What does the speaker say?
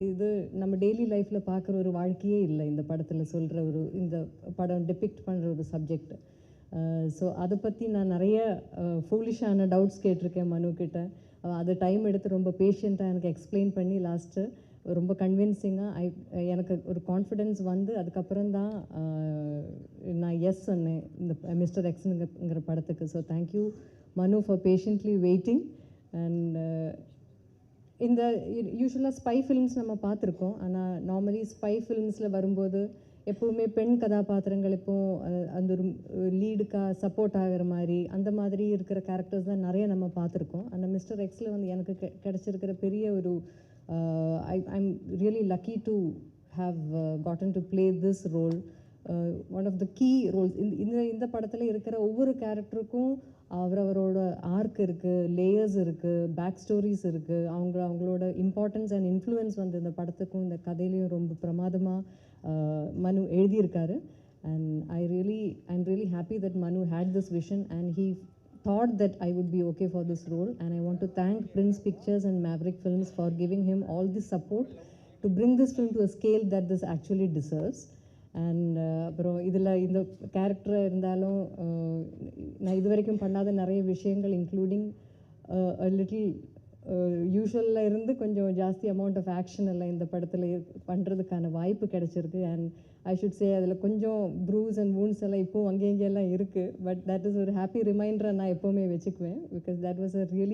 இது நம்ம டெய்லி லைஃப்பில் பார்க்குற ஒரு வாழ்க்கையே இல்லை இந்த படத்தில் சொல்கிற ஒரு இந்த படம் டிபிக்ட் பண்ணுற ஒரு சப்ஜெக்ட். ஸோ அதை பற்றி நான் நிறைய ஃபூலிஷான டவுட்ஸ் கேட்டிருக்கேன் மனு கிட்ட. அது டைம் எடுத்து ரொம்ப பேஷண்ட்டாக எனக்கு எக்ஸ்பிளைன் பண்ணி லாஸ்ட்டு ரொம்ப கன்வின்சிங்காக எனக்கு ஒரு கான்ஃபிடென்ஸ் வந்து அதுக்கப்புறம் தான் நான் எஸ் சொன்னேன் இந்த மிஸ்டர் எக்ஸுங்கிற படத்துக்கு. ஸோ தேங்க்யூ மனு ஃபார் பேஷண்ட்லி வெயிட்டிங். அண்ட் இந்த யூஸ்வலாக ஸ்பை ஃபிலிம்ஸ் நம்ம பார்த்துருக்கோம். ஆனால் நார்மலி ஸ்பை ஃபிலிம்ஸில் வரும்போது எப்போவுமே பெண் கதாபாத்திரங்கள் எப்போவும் அந்த ஒரு லீடுக்காக சப்போர்ட் ஆகிற மாதிரி அந்த மாதிரி இருக்கிற கேரக்டர்ஸ் தான் நிறைய நம்ம பார்த்துருக்கோம். அந்த மிஸ்டர் எக்ஸில் வந்து எனக்கு கிடச்சிருக்கிற பெரிய ஒரு I'm really lucky to have gotten to play this role. One of the key roles இந்த படத்தில் இருக்கிற ஒவ்வொரு கேரக்டருக்கும் அவரோட ஆர்க் இருக்குது, லேயர்ஸ் இருக்குது, பேக் ஸ்டோரிஸ் இருக்குது. அவங்களோட இம்பார்ட்டன்ஸ் அண்ட் இன்ஃப்ளூயன்ஸ் வந்து இந்த படத்துக்கும் இந்த கதையிலையும் ரொம்ப பிரமாதமாக மனு எழுதியிருக்காரு. And I'm really happy that Manu had this vision and he thought that I would be okay for this role. And I want to thank Prince Pictures and Maverick Films for giving him all this support to bring this film to a scale that this actually deserves. And அப்புறம் இதில் இந்த character இருந்தாலும் நான் இது வரைக்கும் பண்ணாத நிறைய விஷயங்கள் இன்க்ளூடிங் லிட்டில் யூஷுவலில் இருந்து கொஞ்சம் ஜாஸ்தி அமௌண்ட் ஆஃப் ஆக்ஷன் எல்லாம் இந்த படத்தில் பண்ணுறதுக்கான வாய்ப்பு கிடச்சிருக்கு. அண்ட் ஐ ஷுட் சே அதில் கொஞ்சம் ப்ரூஸ் அண்ட் வூண்ட்ஸ் எல்லாம் இப்போவும் அங்கெல்லாம் இருக்குது. பட் தட் இஸ் ஒரு ஹாப்பி ரிமைண்டரை நான் எப்போவுமே வச்சுக்குவேன். Because that was a really